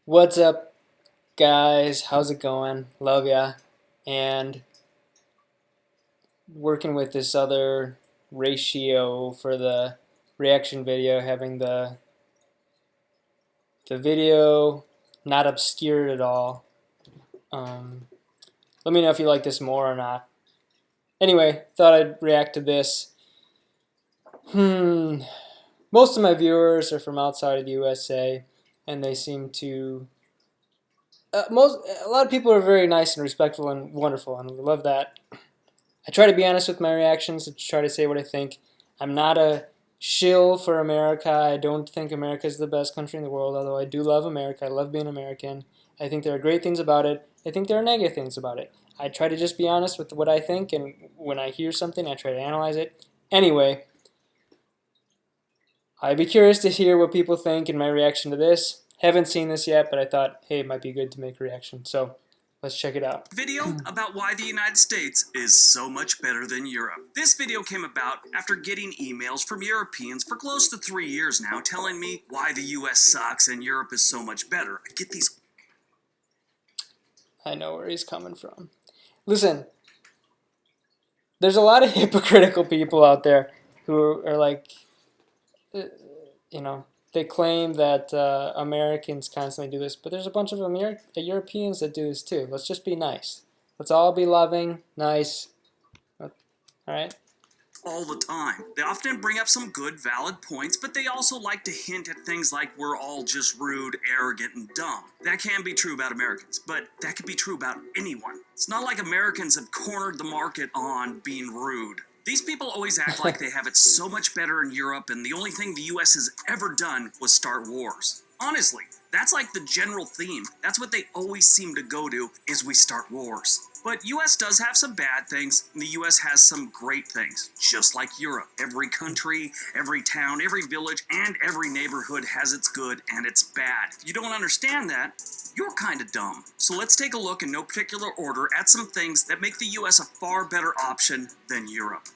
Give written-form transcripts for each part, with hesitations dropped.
What's up, guys? How's it going? Love ya. And working with this other ratio for the reaction video, having the video not obscured at all. Let me know if you like this more or not. Anyway, thought I'd react to this. Most of my viewers are from outside of the USA, and they seem to a lot of people are very nice and respectful and wonderful, and we love that. I try to be honest with my reactions and try to say what I think. I'm not a shill for America. I don't think America is the best country in the world, although I do love America. I love being American. I think there are great things about it. I think there are negative things about it. I try to just be honest with what I think, and when I hear something, I try to analyze it. Anyway, I'd be curious to hear what people think in my reaction to this. Haven't seen this yet, but I thought, hey, it might be good to make a reaction. So let's check it out. Video about why the United States is so much better than Europe. This video came about after getting emails from Europeans for close to 3 years now telling me why the US sucks and Europe is so much better. I get these. I know where he's coming from. Listen, there's a lot of hypocritical people out there who are like, they claim that Americans constantly do this, but there's a bunch of Europeans that do this too. Let's just be nice. Let's all be loving, nice. All right? All the time. They often bring up some good, valid points, but they also like to hint at things like we're all just rude, arrogant, and dumb. That can be true about Americans, but that could be true about anyone. It's not like Americans have cornered the market on being rude. These people always act like they have it so much better in Europe, and the only thing the US has ever done was start wars. Honestly, that's like the general theme. That's what they always seem to go to, is we start wars. But US does have some bad things, and the US has some great things, just like Europe. Every country, every town, every village, and every neighborhood has its good and its bad. If you don't understand that, you're kind of dumb. So let's take a look in no particular order at some things that make the US a far better option than Europe.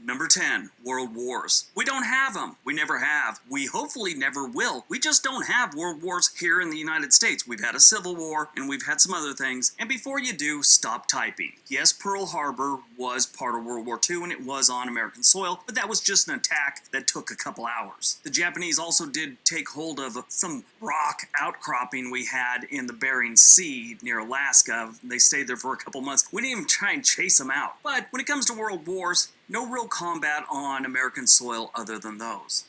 Number 10, World Wars. We don't have them. We never have. We hopefully never will. We just don't have world wars here in the United States. We've had a civil war, and we've had some other things. And before you do, stop typing. Yes, Pearl Harbor was part of World War II, and it was on American soil, but that was just an attack that took a couple hours. The Japanese also did take hold of some rock outcropping we had in the Bering Sea near Alaska. They stayed there for a couple months. We didn't even try and chase them out. But when it comes to world wars, no real combat on American soil other than those.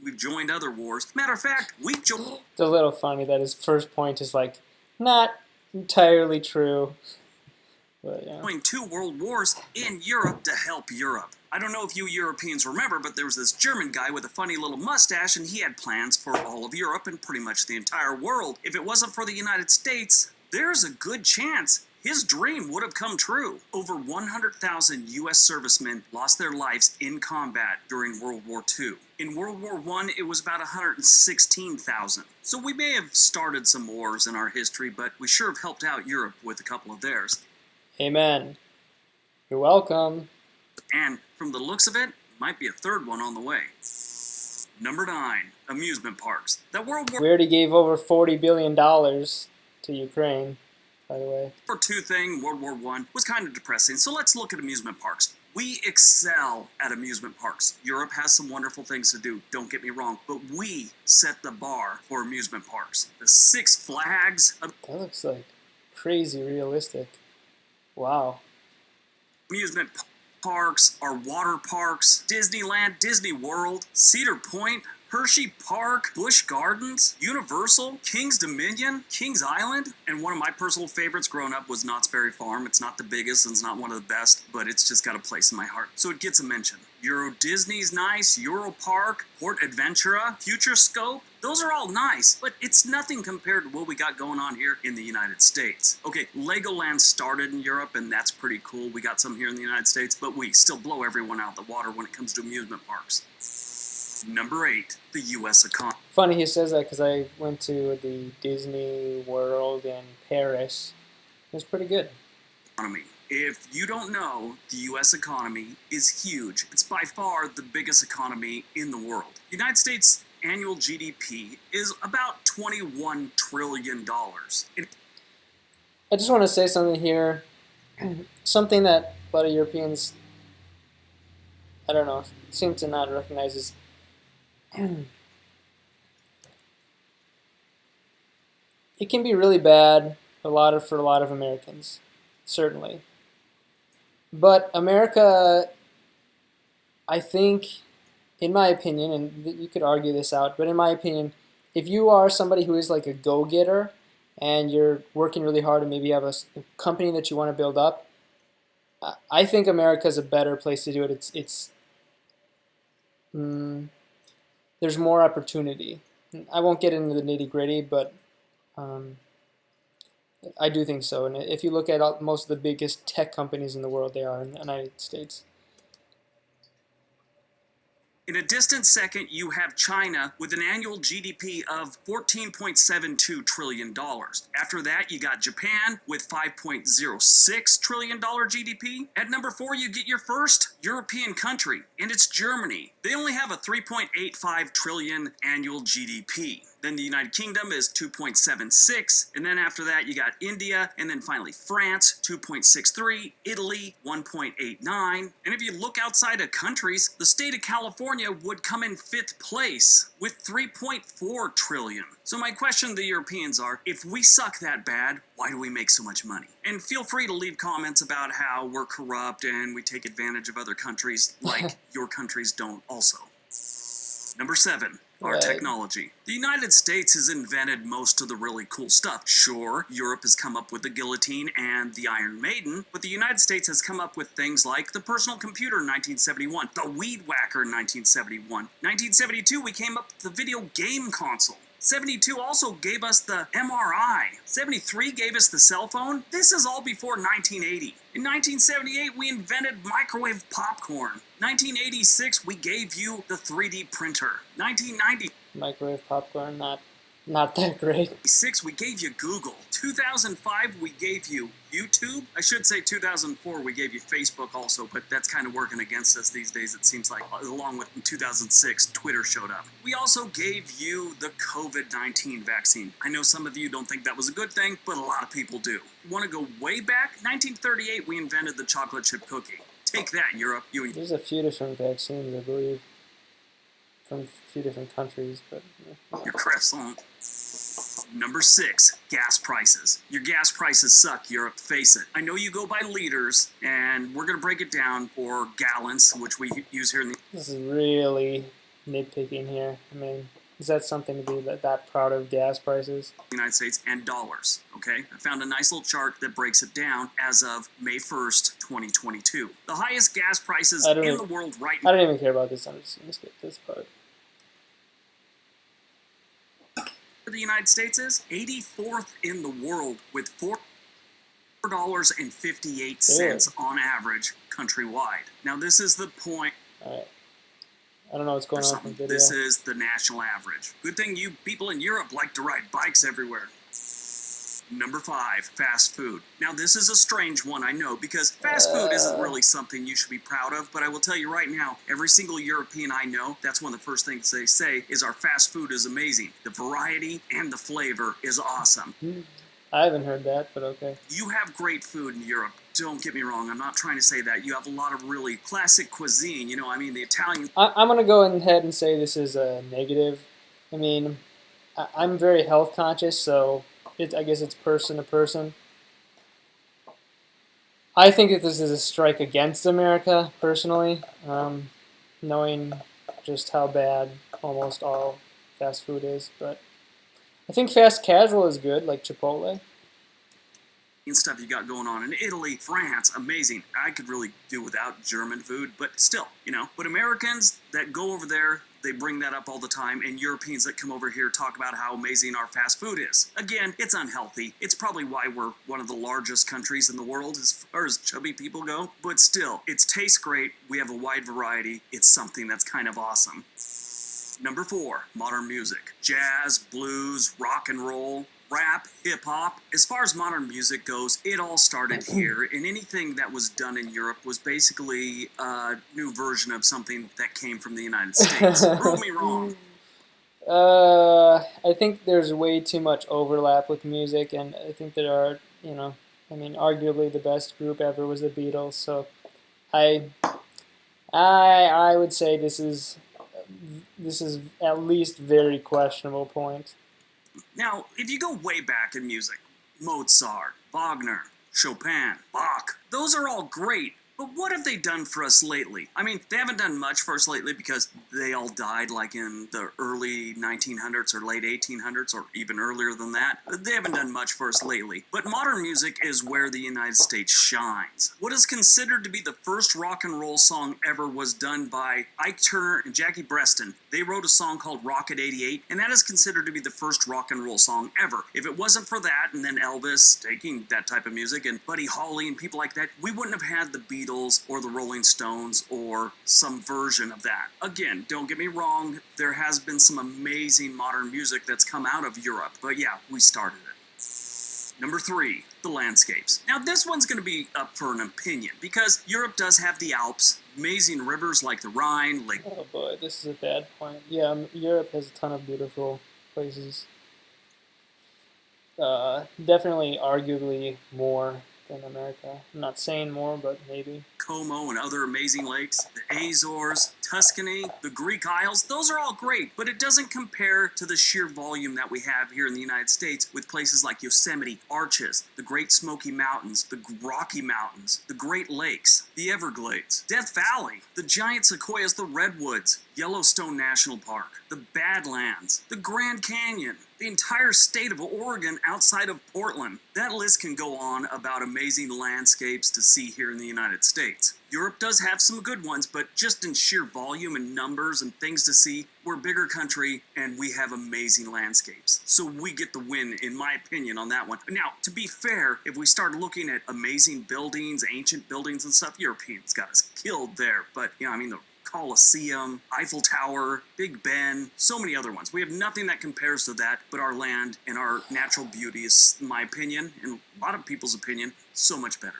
We've joined other wars. Matter of fact, we've joined... It's a little funny that his first point is like, not entirely true. But, yeah. Joined 2 world wars in Europe to help Europe. I don't know if you Europeans remember, but there was this German guy with a funny little mustache, and he had plans for all of Europe and pretty much the entire world. If it wasn't for the United States, there's a good chance his dream would have come true. Over 100,000 U.S. servicemen lost their lives in combat during World War II. In World War I, it was about 116,000. So we may have started some wars in our history, but we sure have helped out Europe with a couple of theirs. Amen. You're welcome. And from the looks of it, might be a third one on the way. Number 9, amusement parks. That World War We already gave over $40 billion to Ukraine, by the way. War II thing, World War I, was kind of depressing, so let's look at amusement parks. We excel at amusement parks. Europe has some wonderful things to do, don't get me wrong, but we set the bar for amusement parks. The Six Flags That looks like crazy realistic. Wow. amusement parks are water parks, Disneyland, Disney World, Cedar Point, Hershey Park, Busch Gardens, Universal, King's Dominion, Kings Island, and one of my personal favorites growing up was Knott's Berry Farm. It's not the biggest and it's not one of the best, but it's just got a place in my heart, so it gets a mention. Euro Disney's nice, Euro Park, Port Adventura, Future Scope. Those are all nice, but it's nothing compared to what we got going on here in the United States. Okay, Legoland started in Europe, and that's pretty cool. We got some here in the United States, but we still blow everyone out of the water when it comes to amusement parks. Number 8, the U.S. economy. Funny he says that because I went to the Disney World in Paris. It was pretty good. If you don't know, the U.S. economy is huge. It's by far the biggest economy in the world. The United States annual GDP is about $21 trillion. I just want to say something here. Something that a lot of Europeans, I don't know, seem to not recognize is it can be really bad for a lot of Americans, certainly. But America, I think, in my opinion, and you could argue this out, but in my opinion, if you are somebody who is like a go-getter and you're working really hard and maybe you have a company that you want to build up, I think America is a better place to do it. Mm, there's more opportunity. I won't get into the nitty-gritty, but um, I do think so. And if you look at most of the biggest tech companies in the world, they are in the United States. In a distant second, you have China with an annual GDP of $14.72 trillion. After that, you got Japan with $5.06 trillion GDP. At number 4, you get your first European country, and it's Germany. They only have a $3.85 trillion annual GDP. Then the United Kingdom is 2.76, and then after that you got India, and then finally France, 2.63, Italy, 1.89. And if you look outside of countries, the state of California would come in 5th place with 3.4 trillion. So my question to the Europeans are, if we suck that bad, why do we make so much money? And feel free to leave comments about how we're corrupt and we take advantage of other countries like your countries don't also. Number 7. Our technology. The United States has invented most of the really cool stuff. Sure, Europe has come up with the guillotine and the Iron Maiden, but the United States has come up with things like the personal computer in 1971, the weed whacker in 1971. 1972, we came up with the video game console. 72 also gave us the MRI. 73 gave us the cell phone. This is all before 1980. In 1978, we invented microwave popcorn. 1986, we gave you the 3D printer. 1990, Microwave popcorn, not that great. 1996, we gave you Google. 2005, we gave you YouTube. I should say 2004, we gave you Facebook also, but that's kind of working against us these days, it seems like, along with in 2006, Twitter showed up. We also gave you the COVID-19 vaccine. I know some of you don't think that was a good thing, but a lot of people do. Want to go way back? 1938, we invented the chocolate chip cookie. Take that, Europe. There's a few different vaccines, I believe, from a few different countries, but your croissant. Number 6, gas prices. Your gas prices suck, Europe, face it. I know you go by liters, and we're going to break it down for gallons, which we use here in the... This is really nitpicking here. I mean, is that something to be that proud of, gas prices? United States, and dollars, okay? I found a nice little chart that breaks it down as of May 1st, 2022. The highest gas prices in the world right now... I don't even care about this. I'm just going to skip this part. The United States is 84th in the world with $4.58 on average countrywide. Now this is the point. All right. I don't know what's going on with the video. This is the national average. Good thing you people in Europe like to ride bikes everywhere. Number 5, fast food. Now this is a strange one, I know, because fast food isn't really something you should be proud of, but I will tell you right now, every single European I know, that's one of the first things they say is our fast food is amazing. The variety and the flavor is awesome. I haven't heard that, but okay. You have great food in Europe. Don't get me wrong, I'm not trying to say that. You have a lot of really classic cuisine, you know, I mean, the Italian... I'm going to go ahead and say this is a negative. I mean, I'm very health conscious, so... I guess it's person to person. I think that this is a strike against America, personally, knowing just how bad almost all fast food is. But I think fast casual is good, like Chipotle. And stuff you got going on in Italy, France, amazing. I could really do without German food, but still, you know. But Americans that go over there, they bring that up all the time, and Europeans that come over here talk about how amazing our fast food is. Again, it's unhealthy. It's probably why we're one of the largest countries in the world as far as chubby people go, but still, it tastes great. We have a wide variety. It's something that's kind of awesome. Number 4, modern music. Jazz, blues, rock and roll, rap, hip-hop. As far as modern music goes, it all started here, and anything that was done in Europe was basically a new version of something that came from the United States. Prove me wrong. I think there's way too much overlap with music, and I think there are, I mean, arguably the best group ever was the Beatles. So I, I would say this is at least very questionable point. Now, if you go way back in music, Mozart, Wagner, Chopin, Bach, those are all great. But what have they done for us lately? I mean, they haven't done much for us lately because they all died like in the early 1900s or late 1800s or even earlier than that. They haven't done much for us lately. But modern music is where the United States shines. What is considered to be the first rock and roll song ever was done by Ike Turner and Jackie Breston. They wrote a song called Rocket 88, and that is considered to be the first rock and roll song ever. If it wasn't for that, and then Elvis taking that type of music, and Buddy Holly and people like that, we wouldn't have had the Beatles or the Rolling Stones or some version of that. Again, don't get me wrong, there has been some amazing modern music that's come out of Europe, but yeah, we started it. Number 3, the landscapes. Now this one's going to be up for an opinion because Europe does have the Alps, amazing rivers like the Rhine, Lake. Oh boy, this is a bad point. Yeah, Europe has a ton of beautiful places. Definitely, arguably more than America. I'm not saying more, but maybe. Como and other amazing lakes, the Azores, Tuscany, the Greek Isles, those are all great, but it doesn't compare to the sheer volume that we have here in the United States with places like Yosemite, Arches, the Great Smoky Mountains, the Rocky Mountains, the Great Lakes, the Everglades, Death Valley, the giant sequoias, the Redwoods, Yellowstone National Park, the Badlands, the Grand Canyon, the entire state of Oregon outside of Portland. That list can go on about amazing landscapes to see here in the United States. Europe does have some good ones, but just in sheer volume and numbers and things to see, we're a bigger country and we have amazing landscapes. So we get the win, in my opinion, on that one. Now, to be fair, if we start looking at amazing buildings, ancient buildings and stuff, Europeans got us killed there. But, I mean, the Colosseum, Eiffel Tower, Big Ben, so many other ones. We have nothing that compares to that, but our land and our natural beauty is, in my opinion, and a lot of people's opinion, so much better.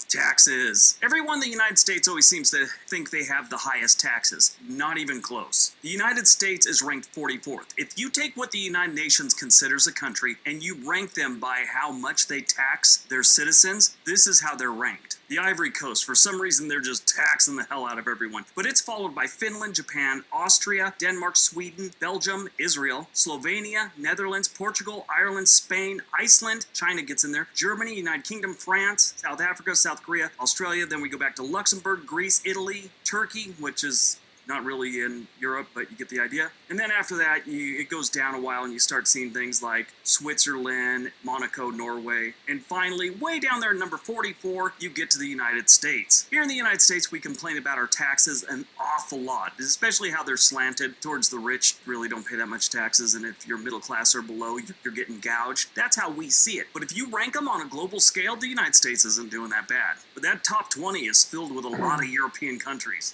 Taxes. Everyone in the United States always seems to think they have the highest taxes. Not even close. The United States is ranked 44th. If you take what the United Nations considers a country and you rank them by how much they tax their citizens, this is how they're ranked. The Ivory Coast, for some reason, they're just taxing the hell out of everyone. But it's followed by Finland, Japan, Austria, Denmark, Sweden, Belgium, Israel, Slovenia, Netherlands, Portugal, Ireland, Spain, Iceland, China gets in there, Germany, United Kingdom, France, South Africa, South Korea, Australia. Then we go back to Luxembourg, Greece, Italy, Turkey, which is not really in Europe, but you get the idea. And then after that, it goes down a while and you start seeing things like Switzerland, Monaco, Norway. And finally, way down there, number 44, you get to the United States. Here in the United States, we complain about our taxes an awful lot, especially how they're slanted towards the rich. Really don't pay that much taxes, and if you're middle class or below, you're getting gouged. That's how we see it. But if you rank them on a global scale, the United States isn't doing that bad. But that top 20 is filled with a lot of European countries.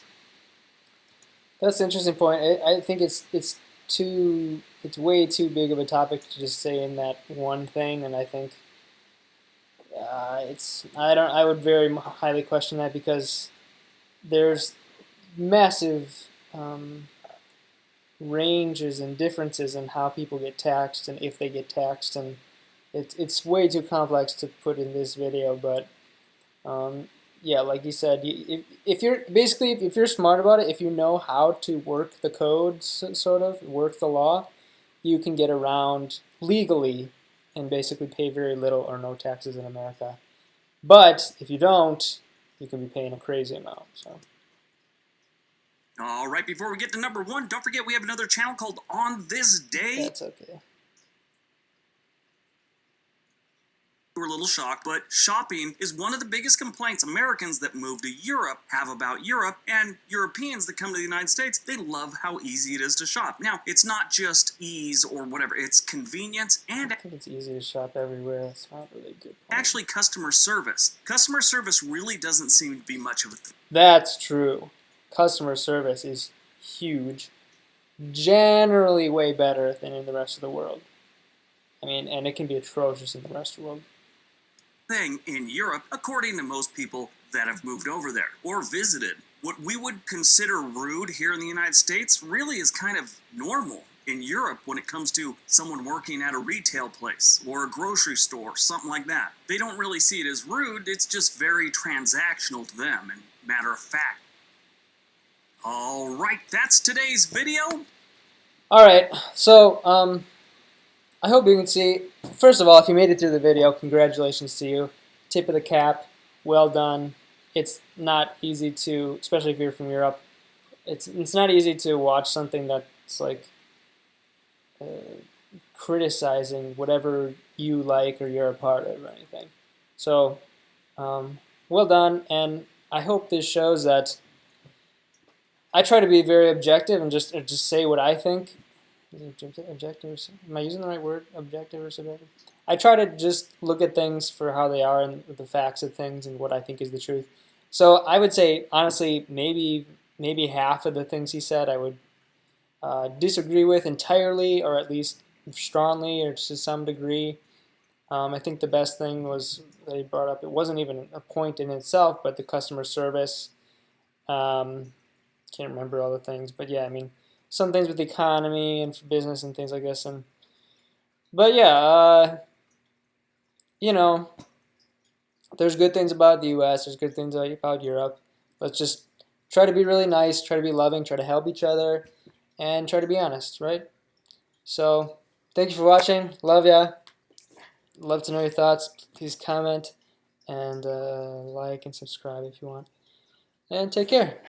That's an interesting point. I think it's way too big of a topic to just say in that one thing, and I think I would very highly question that because there's massive ranges and differences in how people get taxed and if they get taxed, and it's way too complex to put in this video, but. Yeah, like you said, if you're smart about it, if you know how to work the code, sort of work the law, you can get around legally and basically pay very little or no taxes in America. But if you don't, you can be paying a crazy amount. So. All right, before we get to number 1, don't forget we have another channel called On This Day. That's okay. We're a little shocked, but shopping is one of the biggest complaints Americans that move to Europe have about Europe, and Europeans that come to the United States, they love how easy it is to shop. Now, it's not just ease or whatever, it's convenience and I think it's easy to shop everywhere. That's not really a good point. actually customer service. Customer service really doesn't seem to be much of a thing. That's true. Customer service is huge. Generally way better than in the rest of the world. I mean, and it can be atrocious in the rest of the world. Thing in Europe, according to most people that have moved over there or visited. What we would consider rude here in the United States really is kind of normal in Europe when it comes to someone working at a retail place or a grocery store, something like that. They don't really see it as rude, it's just very transactional to them and matter of fact. Alright, that's today's video. Alright, so I hope you can see, first of all, if you made it through the video, congratulations to you. Tip of the cap, well done. It's not easy to, especially if you're from Europe, it's not easy to watch something that's like criticizing whatever you like or you're a part of or anything. So, well done, and I hope this shows that I try to be very objective and just say what I think. Objective? Am I using the right word? Objective or subjective? I try to just look at things for how they are and the facts of things and what I think is the truth. So I would say, honestly, maybe half of the things he said I would disagree with entirely, or at least strongly, or to some degree. I think the best thing was that he brought up, it wasn't even a point in itself, but the customer service. Can't remember all the things, but yeah, I mean, some things with the economy and for business and things like this. But yeah, you know, there's good things about the U.S. There's good things about Europe. Let's just try to be really nice, try to be loving, try to help each other, and try to be honest, right? So, thank you for watching. Love ya. Love to know your thoughts. Please comment and like and subscribe if you want. And take care.